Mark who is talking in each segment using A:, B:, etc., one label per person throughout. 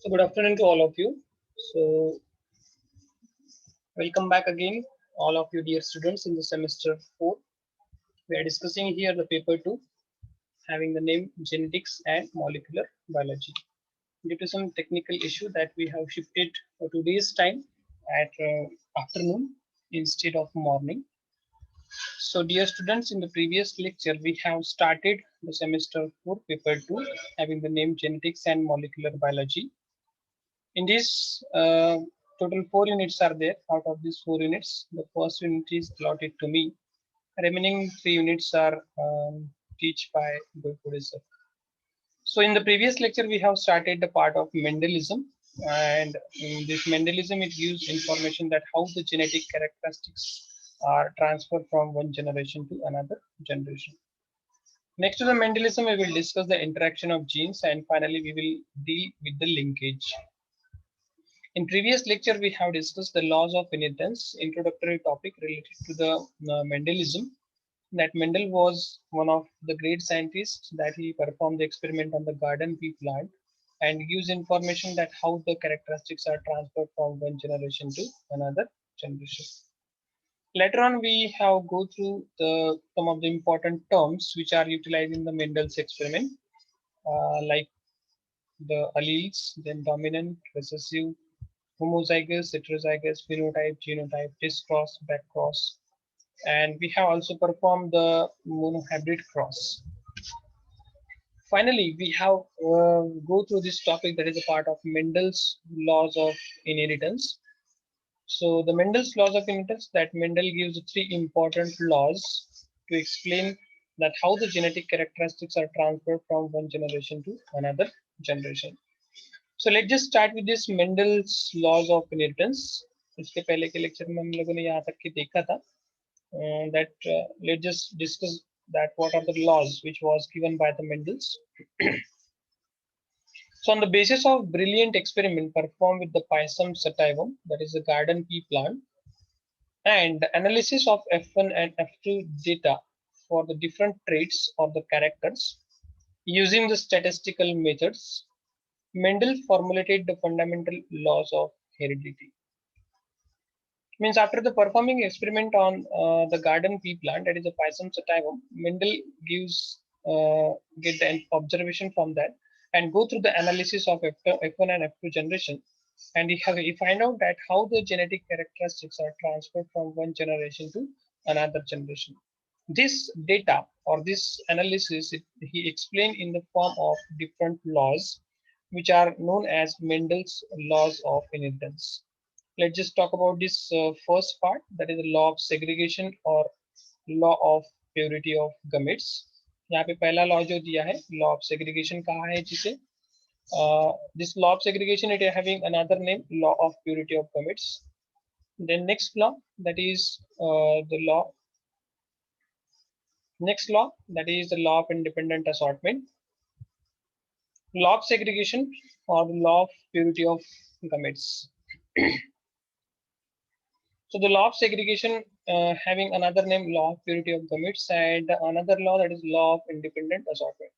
A: So good afternoon to all of you. So welcome back again, all of you dear students in the semester 4. We are discussing here the paper 2 having the name Genetics and Molecular Biology. Due to some technical issue that we have shifted for today's time at afternoon instead of morning. So dear students, in the previous lecture we have started the semester 4 paper 2 having the name Genetics and Molecular Biology. In this, total 4 units are there. Out of these 4 units, the first unit is allotted to me. Remaining 3 units are taught by Gopudi sir. So in the previous lecture, we have started the part of Mendelism, and in this Mendelism, it gives information that how the genetic characteristics are transferred from one generation to another generation. Next to the Mendelism, we will discuss the interaction of genes, and finally, we will deal with the linkage. In previous lecture, we have discussed the laws of inheritance, introductory topic related to the Mendelism. That Mendel was one of the great scientists that he performed the experiment on the garden pea plant and gives information that how the characteristics are transferred from one generation to another generation. Later on, we have go through some of the important terms which are utilized in the Mendel's experiment, like the alleles, then dominant, recessive, homozygous, heterozygous, phenotype, genotype, discross, backcross, and we have also performed the monohybrid cross. Finally, we have go through this topic that is a part of Mendel's laws of inheritance. So the Mendel's laws of inheritance, that Mendel gives three important laws to explain that how the genetic characteristics are transferred from one generation to another generation. So let's just start with this Mendel's laws of inheritance. इसके पहले के lecture में हम लोगों ने यहाँ तक की देखा था that let's just discuss that what are the laws which was given by the Mendels. So on the basis of brilliant experiment performed with the Pisum sativum, that is a garden pea plant, and analysis of F1 and F2 data for the different traits or the characters using the statistical methods, Mendel formulated the fundamental laws of heredity. Means after the performing experiment on the garden pea plant, that is a Pisum sativum, Mendel gives get the observation from that and go through the analysis of F1 and F2 generation, and he find out that how the genetic characteristics are transferred from one generation to another generation. This data or this analysis he explained in the form of different laws, which are known as Mendel's laws of inheritance. Let's just talk about this first part, that is the law of segregation or law of purity of gametes. यहाँ पे पहला law जो दिया है law of segregation कहा है जिसे this law of segregation it is having another name, law of purity of gametes. Then next law, that is the law of independent assortment, law of segregation or the law of purity of gametes. So the law of segregation having another name, law of purity of gametes, and another law, that is law of independent assortment.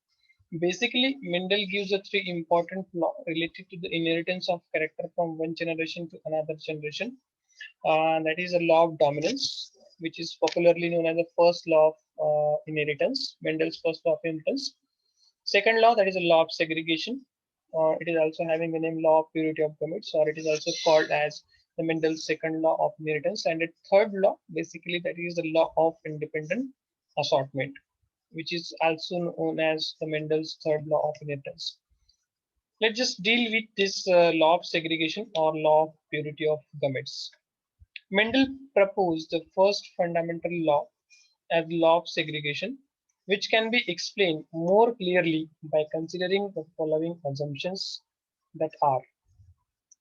A: Basically, Mendel gives the three important law related to the inheritance of character from one generation to another generation. That is a law of dominance, which is popularly known as the first law of inheritance, Mendel's first law of inheritance. Second law, that is a law of segregation. It is also having the name law of purity of gametes, or it is also called as the Mendel's second law of inheritance. And the third law, basically, that is the law of independent assortment, which is also known as the Mendel's third law of inheritance. Let's just deal with this law of segregation or law of purity of gametes. Mendel proposed the first fundamental law as law of segregation, which can be explained more clearly by considering the following assumptions that are.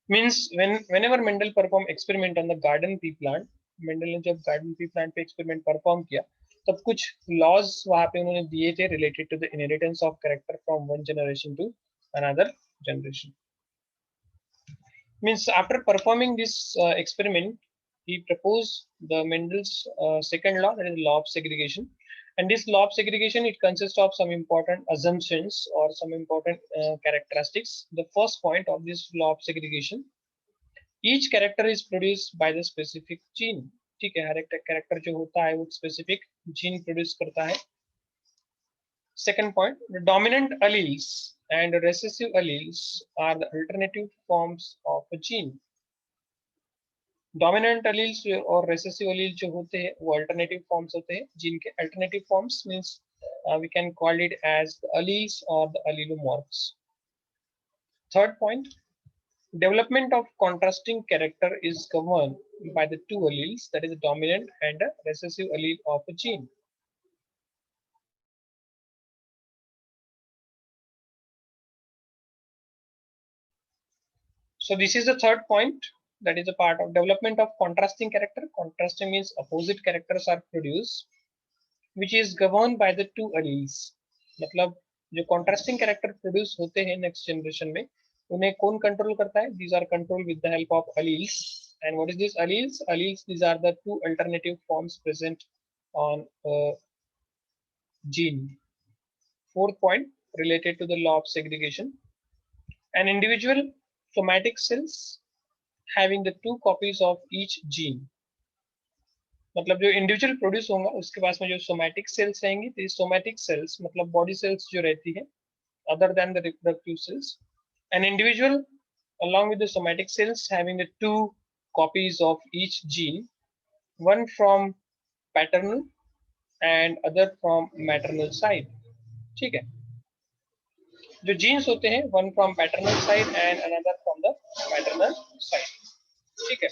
A: Means whenever Mendel performed experiment on the garden pea plant, Mendel ने जब garden pea plant पे experiment perform किया, तब कुछ laws वहाँ पे उन्होंने दिए थे related to the inheritance of character from one generation to another generation. Means after performing this experiment, he proposed the Mendel's second law, that is law of segregation. And this law of segregation, it consists of some important assumptions or some important characteristics. The first point of this law of segregation, each character is produced by the specific gene. ठीक है, हर एक character जो होता है वो specific gene produce करता है. Second point, the dominant alleles and recessive alleles are the alternative forms of a gene. Dominant alleles और रेसेसिव एलील जो होते हैं वो अल्टरनेटिव फॉर्म्स होते हैं जीन के. Alternative forms means we can call it as the alleles और the allelomorphs. Third point, development of contrasting character is governed by the two alleles, that is the dominant and the recessive allele of a gene. So this is the third point, that is a part of development of contrasting character. Contrasting means opposite characters are produced, which is governed by the two alleles. मतलब जो contrasting character produce होते हैं next generation में, उन्हें कौन control करता है? These are controlled with the help of alleles. And what is this alleles? Alleles, these are the two alternative forms present on a gene. Fourth point, related to the law of segregation. An individual somatic cells having the two copies of each gene. मतलब जो individual produce होगा उसके पास में जो somatic cells रहेंगी, तो somatic cells मतलब body cells जो रहती है other than the reproductive cells. An individual along with the somatic cells having the two copies of each gene, one from paternal and other from maternal side. ठीक है, जो jeans होते हैं one from paternal side and another from the maternal side. ठीक है,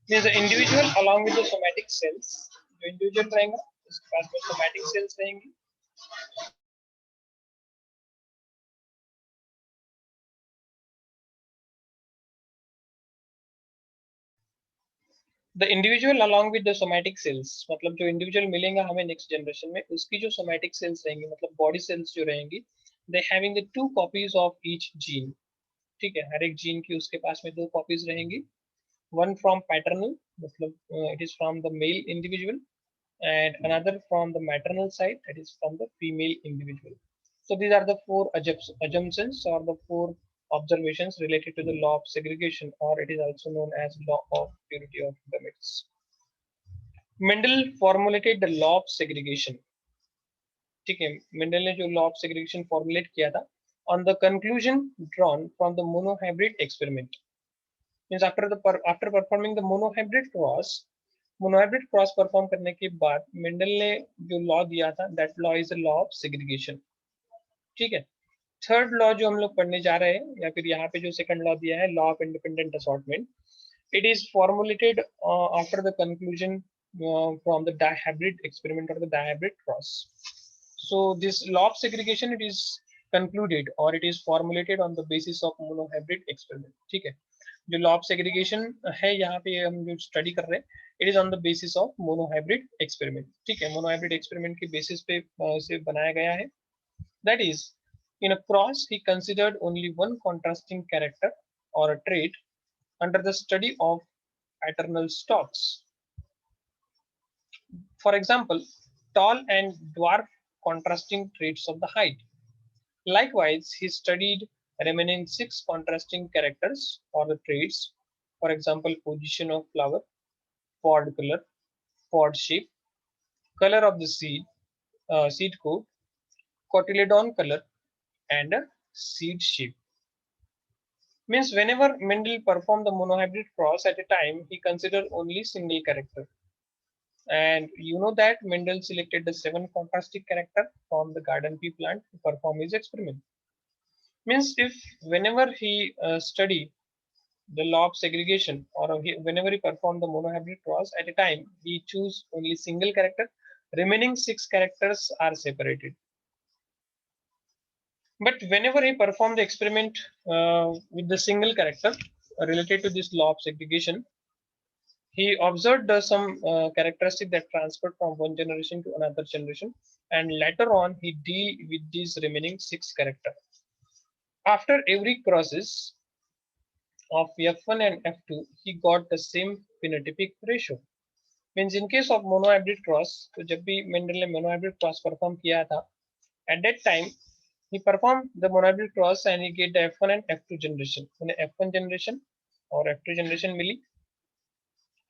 A: means the individual along with the somatic cells, जो individual रहेगा उसके पास में somatic cells रहेंगी. The individual along with the somatic cells, मतलब जो individual मिलेगा हमें next generation में, उसकी जो somatic cells रहेंगी मतलब body cells जो रहेंगी, they having the two copies of each gene. ठीक है, हर एक जीन की उसके पास में दो copies रहेंगी. One from paternal, मतलब it is from the male individual, and another from the maternal side, that is from the female individual. So these are the four assumptions or the four observations related to the law of segregation, or it is also known as law of purity of gametes. Mendel formulated the law of segregation. ठीक है, Mendel ने जो law of segregation formulate किया था on the conclusion drawn from the monohybrid experiment. Means after performing the monohybrid cross perform करने के बाद Mendel ने जो लॉ दिया था, that law is a law of segregation. ठीक है, थर्ड लॉ जो हम लोग पढ़ने जा रहे हैं या फिर यहाँ पे जो सेकंड लॉ दिया है, law of independent assortment, it is formulated after the conclusion from the dihybrid experiment और the dihybrid cross. So this law of segregation, it is concluded or it is formulated on the basis of monohybrid experiment. ठीक है, जो law of segregation है यहाँ पे हम जो study कर रहे हैं, it is on the basis of monohybrid experiment. ठीक है, मोनोहाइब्रिड एक्सपेरिमेंट के बेसिस पे इसे बनाया गया है. That is in a cross he considered only one contrasting character or a trait under the study of paternal stocks. For example, tall and dwarf contrasting traits of the height. Likewise, he studied remaining 6 contrasting characters or the traits, for example, position of flower, pod color, pod shape, color of the seed coat, cotyledon color, and a seed shape. Means whenever Mendel performed the monohybrid cross at a time, he considered only single character. And you know that Mendel selected the 7 contrasting character from the garden pea plant to perform his experiment. Means if whenever he studied the law of segregation or whenever he performed the monohybrid cross at a time, he choose only single character, remaining 6 characters are separated. But whenever he performed the experiment with the single character related to this law of segregation, he observed some characteristic that transferred from one generation to another generation, and later on he deal with these remaining 6 characters. After every crosses of F1 and F2, he got the same phenotypic ratio. Means in case of monohybrid cross, तो जब भी Mendel ने monohybrid cross perform किया था, at that time he performed the monohybrid cross and he get the F1 and F2 generation. उन्हें F1 generation और F2 generation milli,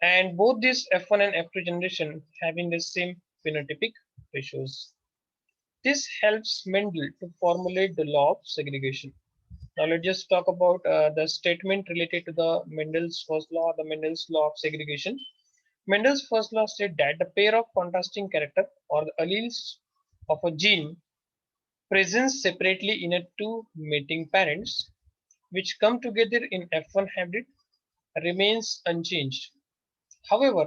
A: and both this F1 and F2 generation having the same phenotypic ratios. This helps Mendel to formulate the law of segregation. Now let's just talk about the statement related to the Mendel's first law, the Mendel's law of segregation. Mendel's first law states that the pair of contrasting character or the alleles of a gene present separately in a two mating parents which come together in F1 hybrid remains unchanged. However,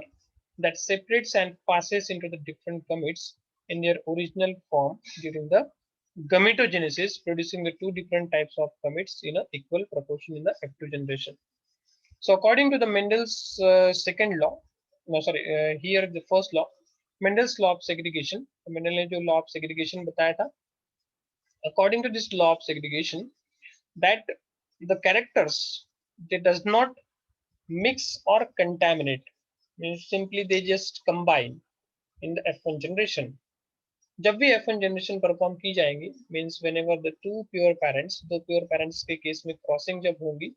A: that separates and passes into the different gametes in their original form during the gametogenesis, producing the two different types of gametes in an equal proportion in the F2 generation. So according to the Mendel's second law, here the first law, Mendel's law of segregation. Mendel ने जो law of segregation बताया था, according to this law of segregation, that the characters, they does not mix or contaminate, means simply they just combine in the F1 generation. जब भी F1 generation perform की जाएंगी, means when ever the two pure parents, दो pure parents के case में crossing जब होगी,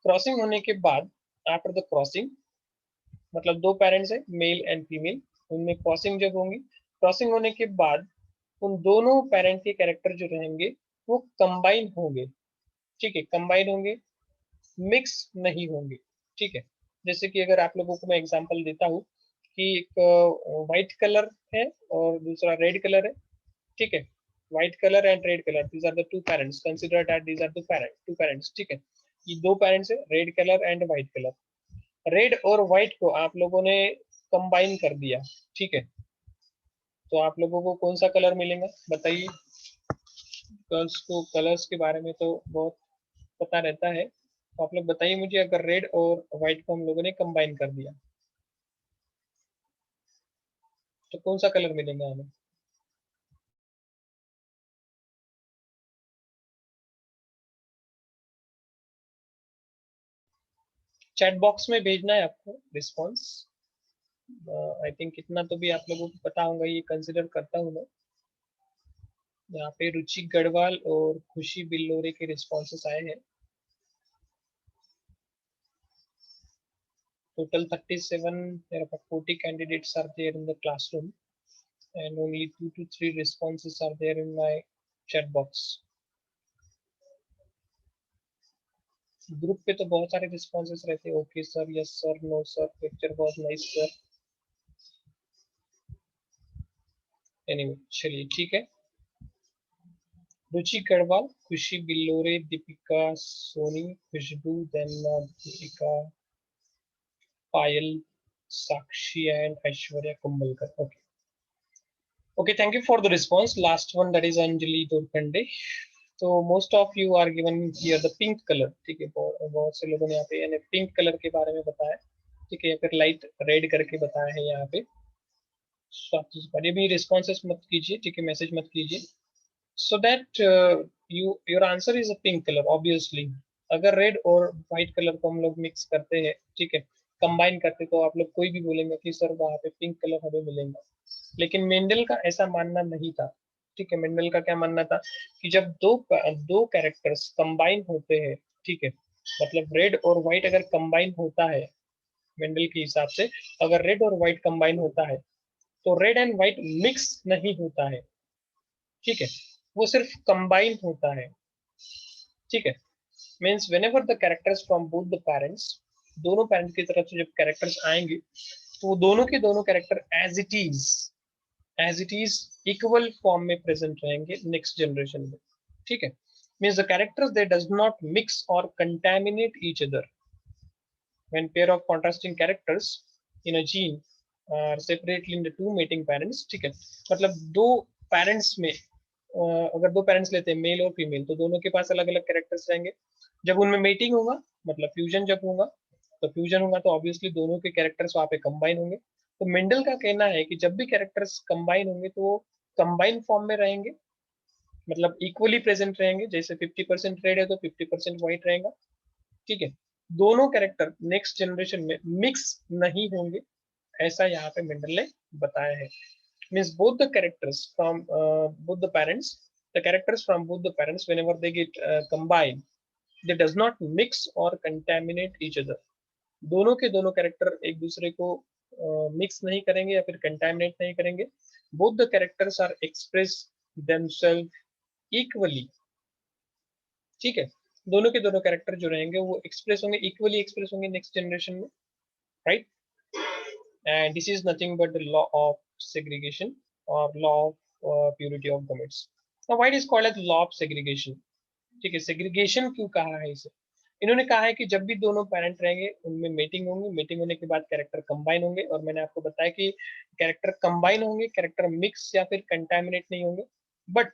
A: crossing होने के बाद आफ्टर द क्रॉसिंग, मतलब दो पेरेंट्स है मेल एंड फीमेल, उनमें क्रॉसिंग जब होंगी, क्रॉसिंग होने के बाद उन दोनों पेरेंट के कैरेक्टर जो रहेंगे वो कंबाइन होंगे, ठीक है, कंबाइन होंगे, मिक्स नहीं होंगे, ठीक है। जैसे कि अगर आप लोगों को मैं एग्जांपल देता हूँ कि एक व्हाइट कलर है और दूसरा रेड कलर है, ठीक है, white colour and red colour, these are the two parents, consider that these are the two parents, ठीक है, ये दो पेरेंट्स है, red colour and white colour. Red और व्हाइट को आप लोगों ने कंबाइन कर दिया, ठीक है, तो आप लोगों को कौन सा कलर मिलेगा बताइए। गर्ल्स को कलर्स के बारे में तो बहुत पता रहता है, तो आप लोग बताइए मुझे, अगर रेड और व्हाइट को हम लोगों ने कंबाइन कर दिया तो कौन सा कलर मिलेगा हमें। चैट बॉक्स में भेजना है आपको रिस्पॉन्स। आई थिंक इतना तो भी आप लोगों को पता होगा, ये कंसिडर करता हूँ मैं। यहाँ पे रुचि गढ़वाल और खुशी बिल्लोरे के रिस्पॉन्सेस आए हैं। Total 37, there are about 40 candidates are there in the classroom and only 2 to 3 responses are there in my chat box. Group पे तो बहुत सारे रिस्पॉन्सेस रहते हैं, okay sir, yes sir, no sir, picture was nice sir, anyway चलिए ठीक है। रुचि गढ़वाल, खुशी Billore, Deepika Soni, Khushboo, Devna, Deepika, Payal, Sakshi and Aishwarya Kumbalkar. Okay okay, thank you for the response. Last one, that is Anjali Durkande. तो most of you are given here the pink colour, ठीक है, बहुत से लोगों ने यहाँ पे पिंक कलर के बारे में बताया, ठीक है, या फिर लाइट रेड करके बताया है यहाँ पे। so आप इस बारे भी रिस्पॉन्सेस मत कीजिए, ठीक है, मैसेज मत कीजिए, so that your answer is a pink colour obviously. अगर रेड और व्हाइट कलर को हम लोग मिक्स करते हैं, ठीक है, कंबाइन करते, तो आप लोग कोई भी बोलेंगे कि सर वहाँ पे पिंक कलर हमें मिलेगा, लेकिन मेंडल का ऐसा मानना नहीं था, ठीक है। मेंडल का क्या मानना था कि जब दो कैरेक्टर्स कंबाइन होते हैं, ठीक है, मतलब रेड और व्हाइट अगर कंबाइन होता है, मेंडल के हिसाब से अगर रेड और व्हाइट कंबाइन होता है तो रेड एंड व्हाइट मिक्स नहीं होता है, ठीक है, वो सिर्फ कंबाइन होता है, ठीक है। Means when ever the characters from both the parents, दोनों पेरेंट्स की तरफ से जब कैरेक्टर्स आएंगे तो दोनों के दोनों character as it is equal form में प्रेजेंट रहेंगे नेक्स्ट जनरेशन में, ठीक है। Means the characters they does not mix और contaminate each other when pair of contrasting characters in a gene are separately in the two mating parents, ठीक है, मतलब दो पेरेंट्स में अगर दो पेरेंट्स लेते हैं मेल और फीमेल, तो दोनों के पास अलग अलग कैरेक्टर्स रहेंगे। जब उनमें मेटिंग होगा, मतलब फ्यूजन जब होगा, तो फ्यूजन होगा तो ऑब्वियसली दोनों के कैरेक्टर्स वहाँ पे कंबाइन होंगे। तो मेंडल का कहना है कि जब भी कैरेक्टर्स कंबाइन होंगे तो वो कंबाइन फॉर्म में रहेंगे, मतलब इक्वली प्रेजेंट रहेंगे, जैसे 50% रेड है तो 50% व्हाइट रहेगा, ठीक है। दोनों कैरेक्टर नेक्स्ट जनरेशन में मिक्स नहीं होंगे, ऐसा यहाँ पे मेंडल ने बताया है। Means both the characters from both the parents, the characters from both the parents whenever they get combined, they does not mix or contaminate each other. दोनों के दोनों कैरेक्टर एक दूसरे को मिक्स नहीं करेंगे या फिर कंटेमिनेट नहीं करेंगे। Both the characters are express themselves equally, ठीक है। दोनों के दोनों कैरेक्टर जो रहेंगे वो एक्सप्रेस होंगे, इक्वली एक्सप्रेस होंगे नेक्स्ट जनरेशन में, right. And this is nothing but the law of segregation और law of purity of gametes. Now why it is called as law of segregation, ठीक है। सेग्रीगेशन क्यों कहा है इसे? इन्होंने कहा है कि जब भी दोनों पेरेंट रहेंगे उनमें मीटिंग होंगी, मीटिंग होने के बाद कैरेक्टर कंबाइन होंगे, और मैंने आपको बताया कि कैरेक्टर कंबाइन होंगे, कैरेक्टर मिक्स या फिर कंटामिनेट नहीं होंगे। But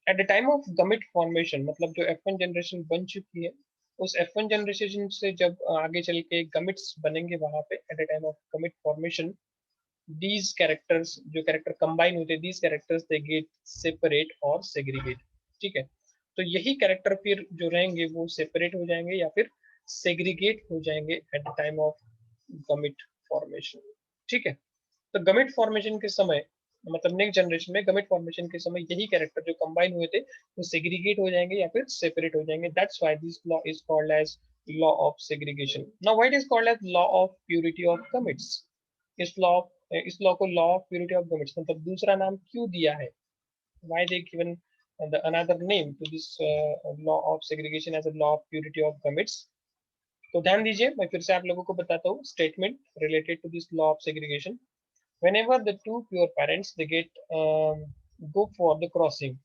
A: at the time of गमिट formation, मतलब जो F1 जनरेशन बन चुकी है, उस F1 जनरेशन से जब आगे चल के गमिट्स बनेंगे, वहां पे at the time of गमिट formation these characters, जो कैरेक्टर कंबाइन होते हैं, these characters they get separate और segregate, ठीक है। तो यही कैरेक्टर फिर जो रहेंगे वो सेपरेट हो जाएंगे या फिर सेग्रीगेट हो जाएंगे at the time of गमिट formation, ठीक है। तो गमिट फॉर्मेशन के समय, मतलब नेक्स्ट जनरेशन में गमिट फॉर्मेशन के समय यही कैरेक्टर जो कंबाइन हुए थे वो सेग्रीगेट हो जाएंगे या फिर सेपरेट हो जाएंगे। That's why this law is called as law of segregation. Now why it is called as law of purity of gametes? इस लॉ को law of purity of gametes मतलब दूसरा नाम क्यों दिया है? Why they given another name to this law of segregation as a law of purity of gametes? तो ध्यान दीजिए, मैं फिर से आप लोगों को बताता हूँ statement related to this law of segregation. whenever the two pure parents they get go for the crossing,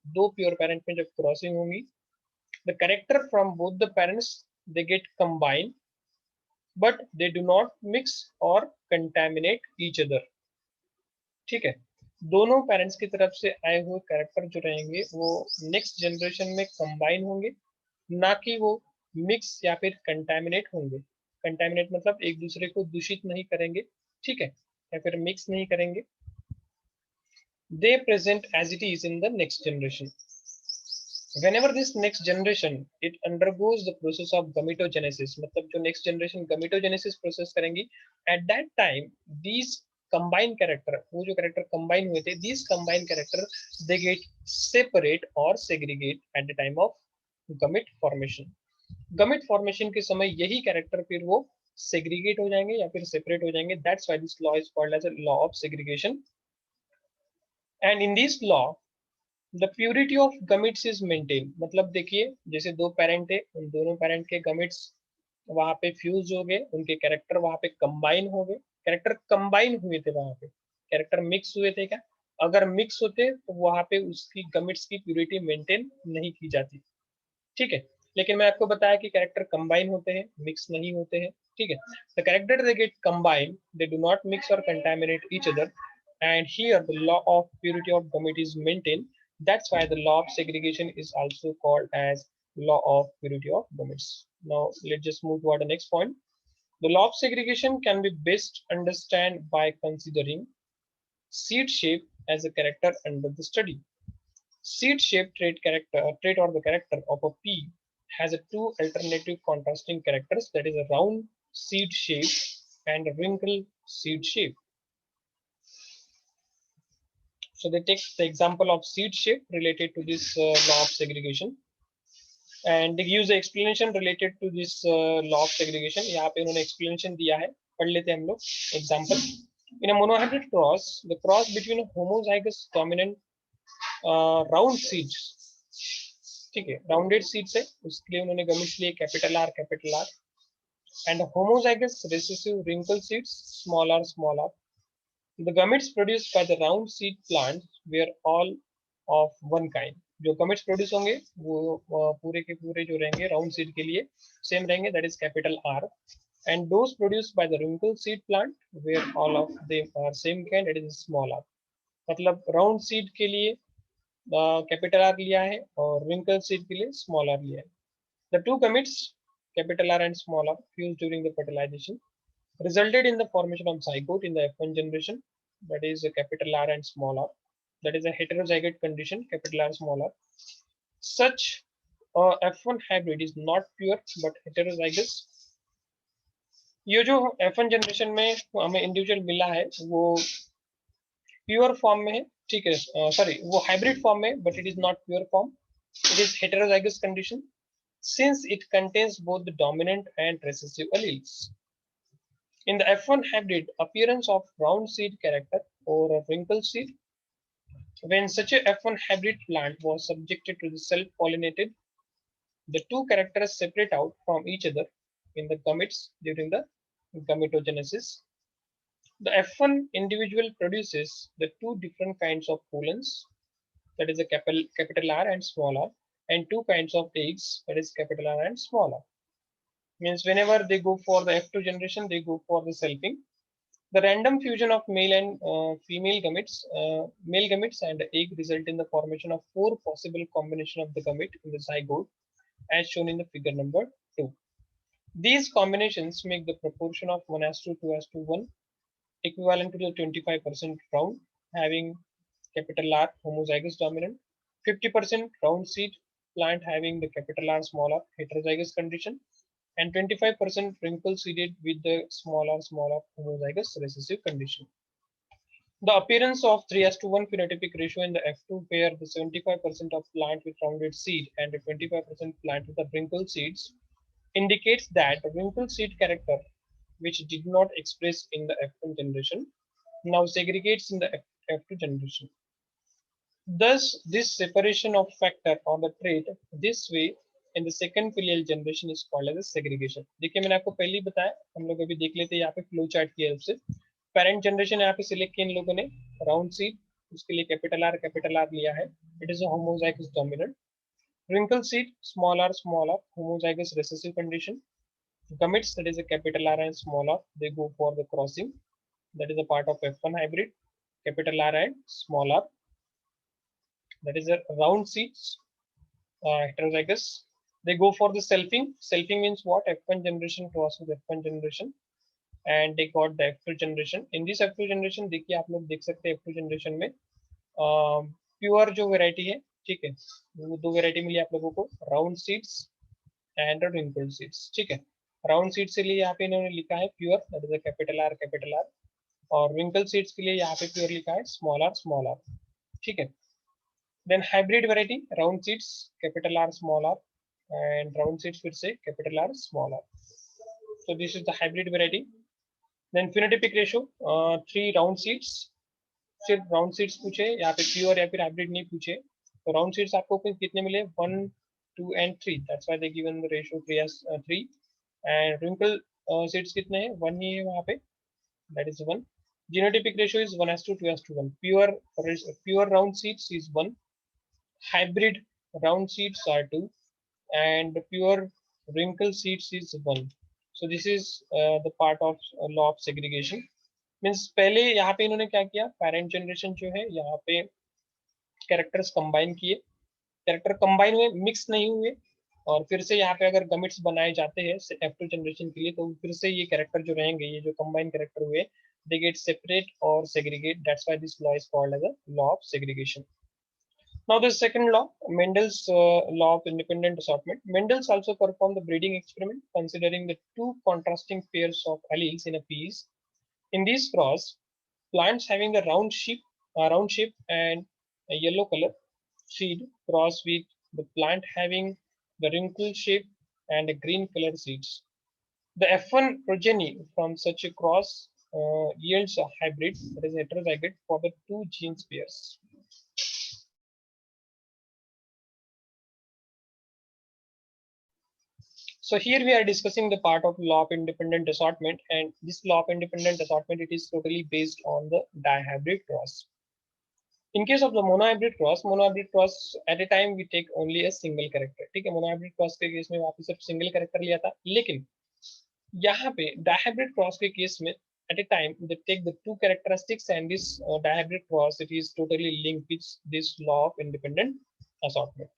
A: दो प्योर पेरेंट में जब क्रॉसिंग होंगी, the character from both the parents they get combined but they do not mix or contaminate each other, ठीक है। दोनों parents की तरफ से आए हुए कैरेक्टर जो रहेंगे वो नेक्स्ट जनरेशन में कंबाइन होंगे, ना कि वो मिक्स या फिर कंटेमिनेट होंगे। कंटेमिनेट मतलब एक दूसरे को दूषित नहीं करेंगे, ठीक है, या फिर मिक्स नहीं करेंगे। They present as it is in the next generation. whenever this next generation it undergoes the process of gametogenesis, मतलब जो next generation gametogenesis process करेंगी, at that time these combined character, वो जो character combine हुए थे, these combined character they get separate or segregate at the time of gamete formation। gamete formation के समय यही character फिर वो segregate हो जाएंगे या फिर separate हो जाएंगे। that's why this law is called as a law of segregation। and in this law the purity of gametes is maintain, मतलब देखिए जैसे दो पेरेंट है, उन दोनों पेरेंट के गमिट्स वहां पे फ्यूज हो गए, उनके कैरेक्टर वहां पे कंबाइन हो गए, कैरेक्टर कंबाइन हुए थे, वहां पे कैरेक्टर मिक्स हुए थे क्या? अगर मिक्स होते तो वहां पे उसकी गमिट्स की प्यूरिटी मेंटेन नहीं की जाती, ठीक है। लेकिन मैं आपको बताया कि कैरेक्टर कंबाइन होते हैं, मिक्स नहीं होते हैं, ठीक है। The character they get combine, they do not mix और contaminate each other, and here the law of purity of gamete is maintained। That's why the law of segregation is also called as law of purity of gametes। Now let's just move toward the next point। The law of segregation can be best understand by considering seed shape as a character under the study। Seed shape trait or the character of a pea has a two alternative contrasting characters, that is a round seed shape and a wrinkle seed shape। So they take the example of seed shape related to this law of segregation, and they use the explanation related to this law of segregation। यहाँ पे उन्होंने explanation दिया है, पढ़ लेते हैं हम लोग example। In a monohybrid cross, the cross between a homozygous dominant round seeds, ठीक है, राउंडेड सीड्स है, उसके लिए उन्होंने गमिट्स लिए capital R and homozygous recessive wrinkle seeds small r। The gametes produced by the round seed plants were all of one kind। जो gametes produce होंगे वो पूरे के पूरे जो रहेंगे राउंड सीड के लिए सेम रहेंगे, that is capital R. And those produced by the wrinkle seed plant were all of them are same kind, that is small r। मतलब राउंड सीड के लिए कैपिटल आर लिया है और wrinkle seed के लिए स्मॉल आर लिया है। The two gametes capital R and small r fused during the fertilization resulted in the formation of zygote in the F1 generation, that is a capital R and small r, that is a heterozygote condition, capital R small r। Such F1 hybrid is not pure but heterozygous. ये जो F1 generation में हमें individual मिला है वो pure form में है, ठीक है, सॉरी वो हाइब्रिड फॉर्म में, but it is not pure form, it is heterozygous condition since it contains both the dominant and recessive alleles. In the F1 hybrid, appearance of round seed character or a wrinkle seed, when such a F1 hybrid plant was subjected to the self-pollinated, the two characters separate out from each other in the gametes during the gametogenesis. The F1 individual produces the two different kinds of pollens, that is a capital R and small r, and two kinds of eggs, that is capital R and small r. Means whenever they go for the F2 generation, they go for the selfing. The random fusion of male and male gametes and egg result in the formation of four possible combination of the gamete in the zygote, as shown in the figure number 2. These combinations make the proportion of 1:2, 2:1 equivalent to the 25% round, having capital R homozygous dominant, 50% round seed plant having the capital R small r heterozygous condition, and 25% wrinkle seeded with the small r homozygous recessive condition. The appearance of 3:1 phenotypic ratio in the F2 where the 75% of plant with rounded seed and 25% plant with the wrinkle seeds indicates that the wrinkle seed character, which did not express in the F1 generation, now segregates in the F2 generation. Thus, this separation of factor or the trait this way in the second filial generation is called as a segregation. देखिए मैंने आपको पहले ही बताया, हम लोग अभी देख लेते हैं यहाँ पे फ्लो चार्ट की हेल्प से. पेरेंट जनरेशन यहाँ पे सिलेक्ट किया इन लोगों ने, राउंड सीड, उसके लिए कैपिटल आर लिया है, it is a homozygous dominant. Wrinkle seed, small r, homozygous recessive condition. Gametes, that is a capital R and small r, they go for the crossing. That is a part of F1 hybrid, capital R and small r. That is a round seeds, heterozygous. They go for the selfing. Selfing means what? F1 generation cross with F1 generation. And they got the F2 generation. In this F2 generation, देखिए आप लोग देख सकते हैं F2 generation में pure जो variety है, ठीक है, वो दो वेराइटी मिली आप लोगों को, round seeds and wrinkle seeds. ठीक है, राउंड सीड से लिए यहाँ पे इन्होंने लिखा है pure, that is capital R, और रिंकल सीड्स के लिए यहाँ पे प्योर लिखा है स्मॉल आर. ठीक है, then hybrid variety round seeds capital R small R and round seeds फिर से capital R small R. So this is the hybrid variety. Then phenotypic ratio 3 round seeds, सिर्फ राउंड सीड्स पूछे, यहाँ पे pure या फिर हाइब्रिड नहीं पूछे. तो राउंड सीड्स आपको कितने मिले? 1, 2 and 3. That's why they given the ratio 3. And wrinkle seeds कितने हैं? 1 ही है वहाँ पे, that is 1. Genotypic ratio is 1:2, 2:1. Pure round seeds is 1, hybrid round seeds are 2 and pure wrinkle seeds is 1. So this is the part of law of segregation. Means पहले यहाँ पे इन्होंने क्या किया, पेरेंट जनरेशन जो है यहाँ पे कैरेक्टर्स कंबाइन किए, कैरेक्टर कंबाइन हुए, मिक्स नहीं हुए, और फिर से यहाँ पे अगर गमिट्स बनाए जाते हैं F2 जनरेशन के लिए तो फिर से ये कैरेक्टर जो रहेंगे, ये जो कंबाइन कैरेक्टर हुए, दे गेट सेपरेट और segregate. That's why this law is called as a law of segregation. Now the second law, Mendel's law of independent assortment. Mendel's also performed the breeding experiment considering the two contrasting pairs of alleles in a piece. In this cross, plants having the round shape and a yellow color seed cross with the plant having the wrinkle shape and a green color seeds. The F1 progeny from such a cross yields a hybrid, that is heterozygote, for the two genes pairs. So here we are discussing the part of law of independent assortment, and this law of independent assortment, it is totally based on the dihybrid cross. In case of the monohybrid cross at a time we take only a single character. ठीक है, monohybrid cross के case में वहाँ पे सिर्फ single character लिया था, लेकिन यहाँ पे dihybrid cross के केस में at a time they take the two characteristics, and this dihybrid cross, it is totally linked with this law of independent assortment.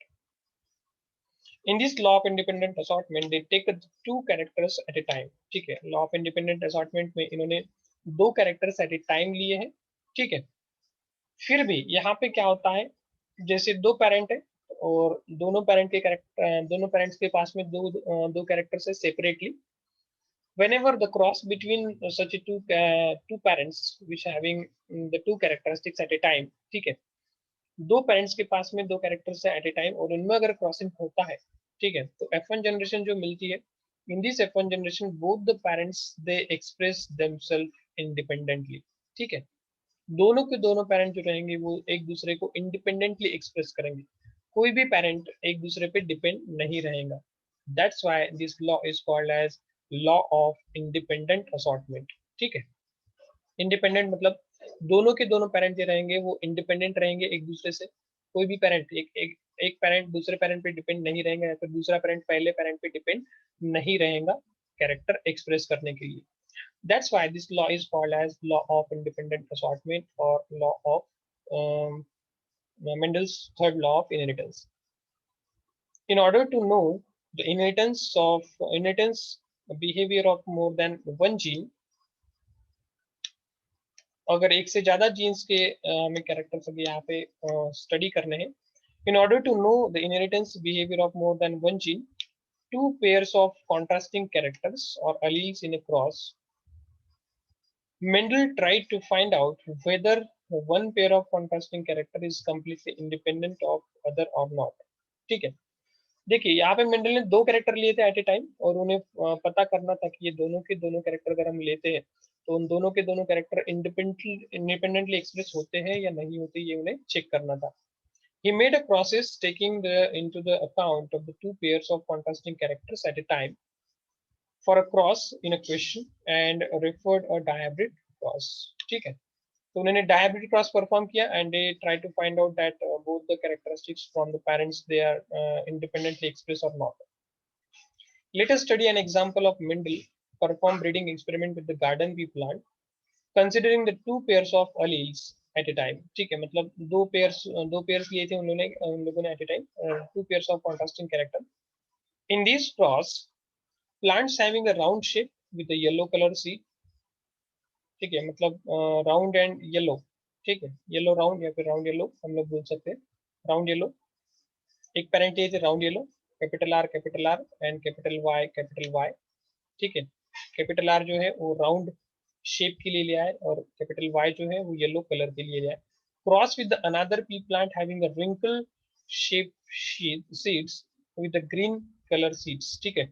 A: In this law of independent assortment, they take two characters at a time. ठीक है, law of independent assortment में इन्होंने दो characters at a time लिए हैं. ठीक है, फिर भी यहाँ पे क्या होता है, जैसे दो पेरेंट है, और दोनों पेरेंट्स के पास में दो कैरेक्टर्स है separately, whenever the cross between such two parents which having the two characteristics at a time, ठीक है, दो पेरेंट्स के पास में दो कैरेक्टर्स है एट ए टाइम और उनमें अगर क्रॉसिंग होता है, ठीक है, तो F1 जनरेशन जो मिलती है, in this F1 generation both the parents they express themselves independently, ठीक है, दोनों के दोनों पेरेंट जो रहेंगे वो एक दूसरे को इंडिपेंडेंटली एक्सप्रेस करेंगे, कोई भी पेरेंट एक दूसरे पे डिपेंड नहीं रहेगा। That's why this law is called as law of independent assortment, ठीक है। इंडिपेंडेंट मतलब दोनों के दोनों पेरेंट जो रहेंगे वो इंडिपेंडेंट रहेंगे एक दूसरे से, कोई भी पेरेंट एक पेरेंट दूसरे पेरेंट पे डिपेंड नहीं रहेगा या फिर दूसरा पेरेंट पहले पेरेंट पे डिपेंड नहीं रहेगा कैरेक्टर एक्सप्रेस करने के लिए। That's why this law is called as law of independent assortment or law of Mendel's third law of inheritance. In order to know the inheritance behavior of more than one gene, अगर एक से ज्यादा jeans के हमें characters अभी यहाँ पे study करने हैं, in order to know the inheritance behavior of more than one gene, two pairs of contrasting characters or alleles in a cross, Mendel tried to find out whether one pair of contrasting character is completely independent of other or not, ठीक है। देखिए यहाँ पे Mendel ने दो character लिए थे eight a time और उन्हें पता करना था कि ये दोनों के दोनों कैरेक्टर अगर हम लेते हैं तो उन दोनों के दोनों कैरेक्टर इंडिपेंडेंटली एक्सप्रेस होते हैं या नहीं होते, ये उन्हें चेक करना था। He made a process taking into the account of the two pairs of contrasting characters at a time for a cross in a question and referred a dihybrid cross, ठीक है। तो उन्होंने डायब्रिड क्रॉस परफॉर्म किया and they try to find out that both the characteristics from the parents they are independently express और नॉट। Let us study an example of Mendel perform breeding experiment with the garden pea plant considering the two pairs of alleles at a time, ठीक है, मतलब दो pairs लिए थे उन लोगों ने at a time, two pairs of contrasting character. In this cross plants having a round shape with a yellow colour seed, ठीक है, मतलब राउंड एंड येलो, ठीक है, येलो राउंड या फिर राउंड येलो हम लोग बोल सकते हैं, राउंड येलो। एक पेरेंट है round yellow, capital R and capital Y, ठीक है। कैपिटल आर जो है वो राउंड शेप के लिए लिया है और कैपिटल वाई जो है वो येलो कलर के लिए लिया है। Cross with another pea plant having a wrinkle shape seeds with the green colour seeds, ठीक है,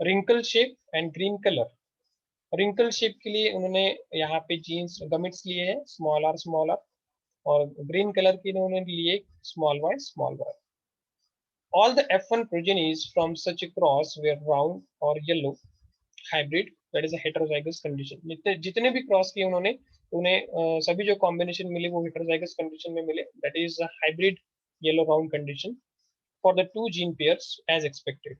A: wrinkle shape and green colour. Wrinkle shape के लिए उन्होंने यहाँ पे जीन्स गमिट्स लिए हैं स्मॉल आर और ग्रीन कलर के उन्होंने लिए small Y. All the F1 progenies from such a cross were round or yellow hybrid, that is a heterozygous condition. जितने भी क्रॉस किए उन्होंने उन्हें सभी जो कॉम्बिनेशन मिले वो हेटरोजाइगस कंडीशन में मिले, that is a hybrid yellow round condition for the two gene pairs as expected.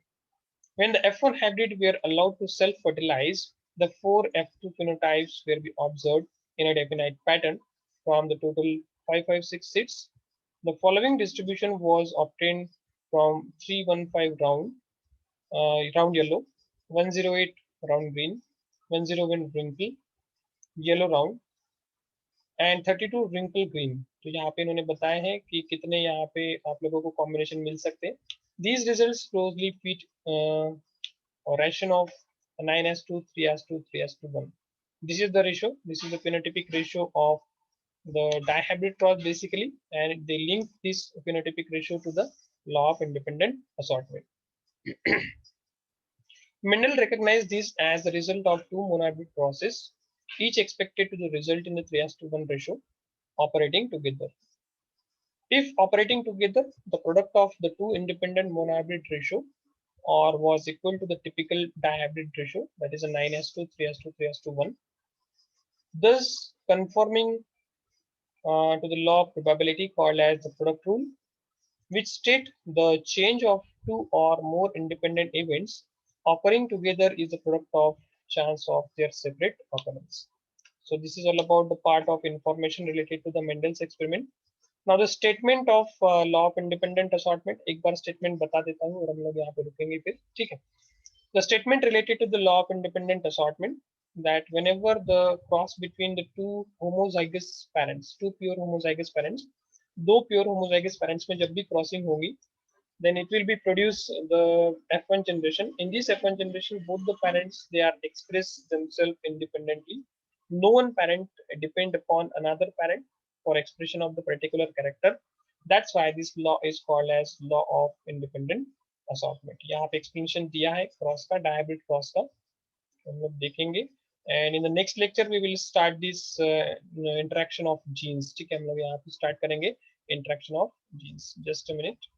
A: When the F1 hybrid were allowed to self-fertilize, the four F2 phenotypes were observed in a definite pattern from the total 556 seeds. The following distribution was obtained from 315 round yellow, 108 round green, 101 wrinkle yellow round and 32 wrinkle green। तो यहाँ पे इन्होंने बताया है कि कितने यहाँ पे आप लोगों को कॉम्बिनेशन मिल सकते हैं। These results closely fit a ration of 9:2, 3:2, 3:1. This is the ratio. This is the phenotypic ratio of the dihybrid cross basically, and they link this phenotypic ratio to the law of independent assortment. Mendel recognized this as the result of two monohybrid crosses, each expected to result in a 3:1 ratio operating together. If operating together, the product of the two independent monohybrid ratio or was equal to the typical dihybrid ratio, that is a 9:2, 3:2, 3:1, thus conforming to the law of probability called as the product rule, which state the change of two or more independent events occurring together is the product of chance of their separate occurrence. So this is all about the part of information related to the Mendel's experiment. Now the statement of law of independent assortment, एक बार statement बता देता हूँ और हम लोग यहाँ पे रुकेंगे फिर, ठीक है। The statement related to the law of independent assortment that whenever the cross between the two homozygous parents, two pure homozygous parents, दो प्योर होमोजाइगस पेरेंट्स में जब भी क्रॉसिंग होगी, then it will be produce the F1 generation. In this F1 generation, both the parents they are express themselves independently. No one parent depend upon another parent for expression of the particular character. That's why this law is called as law of independent assortment. यहाँ पे explanation दिया है cross का, डायहाब्रिड cross का, हम लोग देखेंगे. And in the next lecture we will start this interaction of genes. ठीक है, हम लोग यहाँ पे start करेंगे interaction of genes. Just a minute.